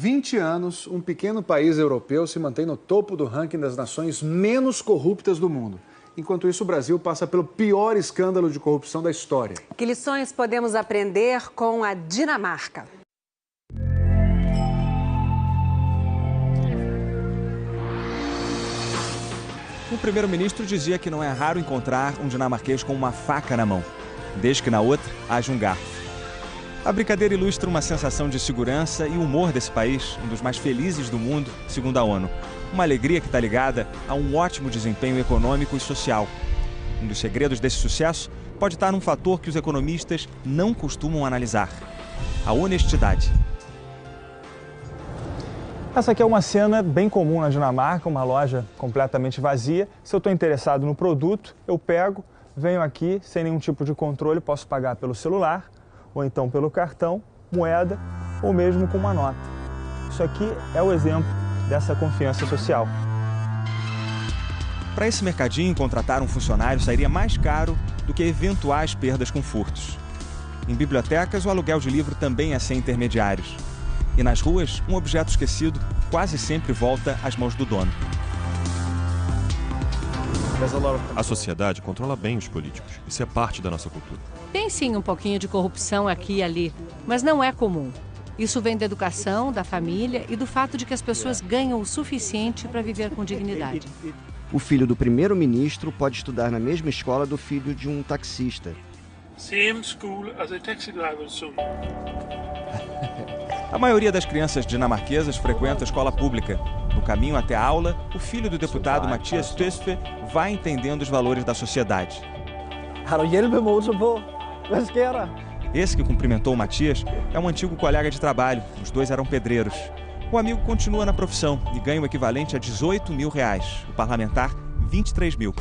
20 anos, um pequeno país europeu se mantém no topo do ranking das nações menos corruptas do mundo. Enquanto isso, o Brasil passa pelo pior escândalo de corrupção da história. Que lições podemos aprender com a Dinamarca? O primeiro-ministro dizia que não é raro encontrar um dinamarquês com uma faca na mão, desde que na outra haja um garfo. A brincadeira ilustra uma sensação de segurança e humor desse país, um dos mais felizes do mundo, segundo a ONU. Uma alegria que está ligada a um ótimo desempenho econômico e social. Um dos segredos desse sucesso pode estar num fator que os economistas não costumam analisar: a honestidade. Essa aqui é uma cena bem comum na Dinamarca, uma loja completamente vazia. Se eu estou interessado no produto, eu pego, venho aqui sem nenhum tipo de controle, posso pagar pelo celular, ou então pelo cartão, moeda, ou mesmo com uma nota. Isso aqui é o exemplo dessa confiança social. Para esse mercadinho, contratar um funcionário sairia mais caro do que eventuais perdas com furtos. Em bibliotecas, o aluguel de livro também é sem intermediários. E nas ruas, um objeto esquecido quase sempre volta às mãos do dono. A sociedade controla bem os políticos. Isso é parte da nossa cultura. Tem sim um pouquinho de corrupção aqui e ali, mas não é comum. Isso vem da educação, da família e do fato de que as pessoas ganham o suficiente para viver com dignidade. O filho do primeiro-ministro pode estudar na mesma escola do filho de um taxista. Same school as a taxi driver's son. A maioria das crianças dinamarquesas frequenta a escola pública. No caminho até a aula, o filho do deputado Mathias Tesfaye vai entendendo os valores da sociedade. Esse que cumprimentou o Mathias é um antigo colega de trabalho. Os dois eram pedreiros. O amigo continua na profissão e ganha o equivalente a R$18 mil. O parlamentar, 23 mil.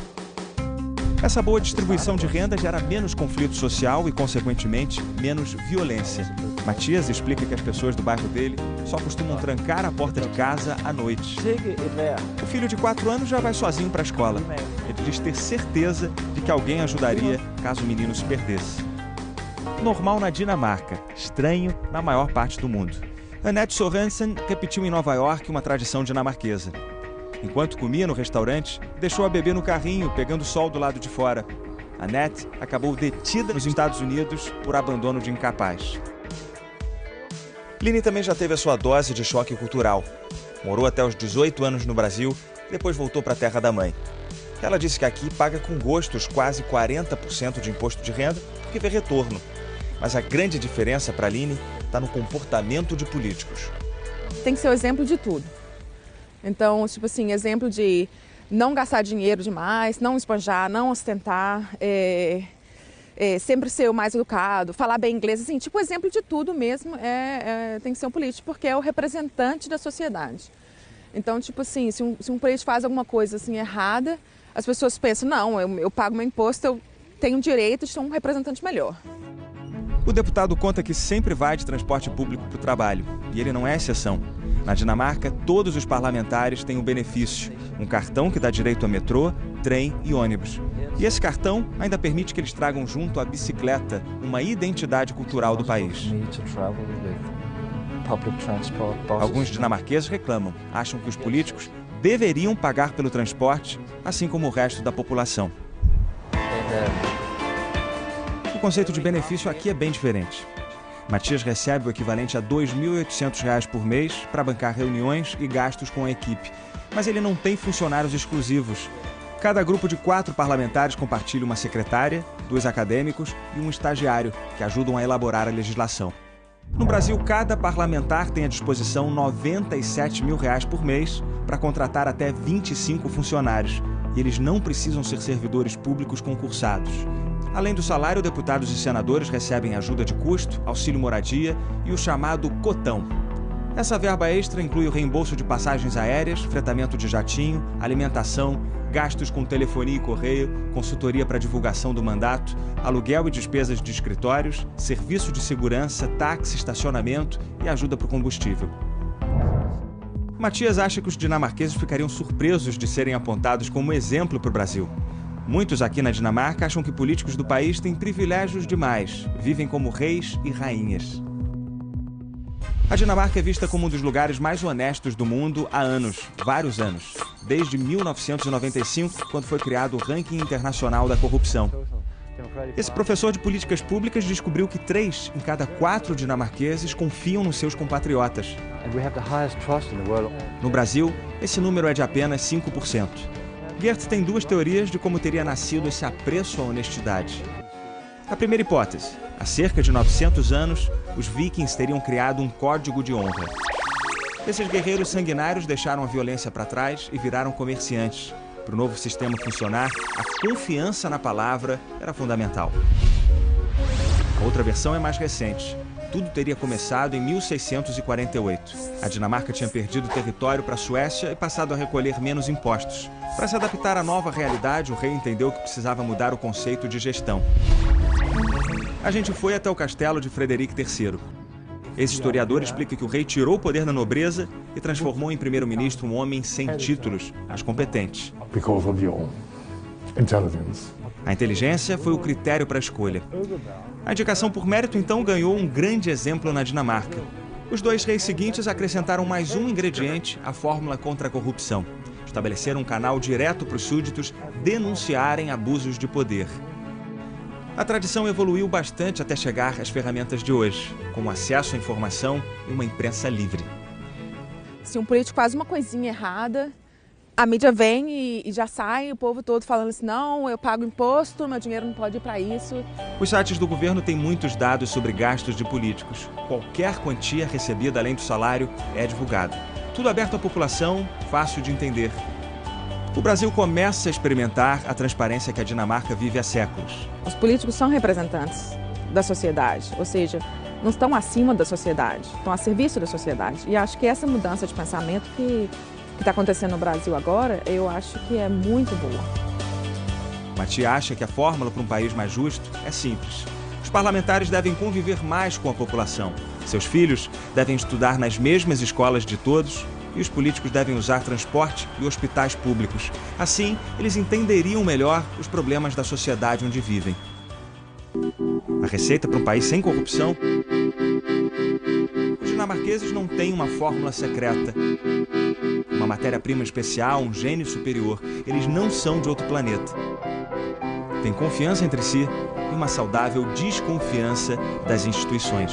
Essa boa distribuição de renda gera menos conflito social e, consequentemente, menos violência. Mathias explica que as pessoas do bairro dele só costumam trancar a porta de casa à noite. O filho de 4 anos já vai sozinho para a escola. Ele diz ter certeza de que alguém ajudaria caso o menino se perdesse. Normal na Dinamarca, estranho na maior parte do mundo. Annette Sorensen repetiu em Nova York uma tradição dinamarquesa. Enquanto comia no restaurante, deixou a bebê no carrinho, pegando sol do lado de fora. Annette acabou detida nos Estados Unidos por abandono de incapaz. Line também já teve a sua dose de choque cultural. Morou até os 18 anos no Brasil, depois voltou para a terra da mãe. Ela disse que aqui paga com gosto os quase 40% de imposto de renda, porque vê retorno. Mas a grande diferença para Line está no comportamento de políticos. Tem que ser o exemplo de tudo. Então, tipo assim, exemplo de não gastar dinheiro demais, não esbanjar, não ostentar, sempre ser o mais educado, falar bem inglês, assim, tipo exemplo de tudo mesmo, tem que ser um político, porque é o representante da sociedade. Então, tipo assim, se um político faz alguma coisa assim errada, as pessoas pensam, não, eu pago meu imposto, eu tenho direito de ser um representante melhor. O deputado conta que sempre vai de transporte público para o trabalho, e ele não é exceção. Na Dinamarca, todos os parlamentares têm um benefício, um cartão que dá direito a metrô, trem e ônibus. E esse cartão ainda permite que eles tragam junto a bicicleta, uma identidade cultural do país. Alguns dinamarqueses reclamam, acham que os políticos deveriam pagar pelo transporte, assim como o resto da população. O conceito de benefício aqui é bem diferente. Mathias recebe o equivalente a R$ 2.800 por mês para bancar reuniões e gastos com a equipe. Mas ele não tem funcionários exclusivos. Cada grupo de 4 parlamentares compartilha uma secretária, 2 acadêmicos e um estagiário, que ajudam a elaborar a legislação. No Brasil, cada parlamentar tem à disposição R$ 97 mil por mês para contratar até 25 funcionários. E eles não precisam ser servidores públicos concursados. Além do salário, deputados e senadores recebem ajuda de custo, auxílio moradia e o chamado cotão. Essa verba extra inclui o reembolso de passagens aéreas, fretamento de jatinho, alimentação, gastos com telefonia e correio, consultoria para divulgação do mandato, aluguel e despesas de escritórios, serviço de segurança, táxi, estacionamento e ajuda para o combustível. Mathias acha que os dinamarqueses ficariam surpresos de serem apontados como exemplo para o Brasil. Muitos aqui na Dinamarca acham que políticos do país têm privilégios demais, vivem como reis e rainhas. A Dinamarca é vista como um dos lugares mais honestos do mundo há anos, vários anos. Desde 1995, quando foi criado o Ranking Internacional da Corrupção. Esse professor de políticas públicas descobriu que 3 em cada 4 dinamarqueses confiam nos seus compatriotas. No Brasil, esse número é de apenas 5%. Geert tem 2 teorias de como teria nascido esse apreço à honestidade. A primeira hipótese: há cerca de 900 anos, os vikings teriam criado um código de honra. Esses guerreiros sanguinários deixaram a violência para trás e viraram comerciantes. Para o novo sistema funcionar, a confiança na palavra era fundamental. A outra versão é mais recente. Tudo teria começado em 1648. A Dinamarca tinha perdido território para a Suécia e passado a recolher menos impostos. Para se adaptar à nova realidade, o rei entendeu que precisava mudar o conceito de gestão. A gente foi até o castelo de Frederic III. Esse historiador explica que o rei tirou o poder da nobreza e transformou em primeiro-ministro um homem sem títulos, mas competente. A inteligência foi o critério para a escolha. A indicação por mérito, então, ganhou um grande exemplo na Dinamarca. Os 2 reis seguintes acrescentaram mais um ingrediente à fórmula contra a corrupção. Estabeleceram um canal direto para os súditos denunciarem abusos de poder. A tradição evoluiu bastante até chegar às ferramentas de hoje, como acesso à informação e uma imprensa livre. Se um político faz uma coisinha errada, a mídia vem e já sai, o povo todo falando assim: não, eu pago imposto, meu dinheiro não pode ir para isso. Os sites do governo têm muitos dados sobre gastos de políticos. Qualquer quantia recebida além do salário é divulgado. Tudo aberto à população, fácil de entender. O Brasil começa a experimentar a transparência que a Dinamarca vive há séculos. Os políticos são representantes da sociedade, ou seja, não estão acima da sociedade, estão a serviço da sociedade. E acho que essa mudança de pensamento que está acontecendo no Brasil agora, eu acho que é muito boa. Mati acha que a fórmula para um país mais justo é simples. Os parlamentares devem conviver mais com a população. Seus filhos devem estudar nas mesmas escolas de todos e os políticos devem usar transporte e hospitais públicos. Assim, eles entenderiam melhor os problemas da sociedade onde vivem. A receita para um país sem corrupção? Os dinamarqueses não têm uma fórmula secreta, uma matéria-prima especial, um gênio superior. Eles não são de outro planeta. Têm confiança entre si e uma saudável desconfiança das instituições.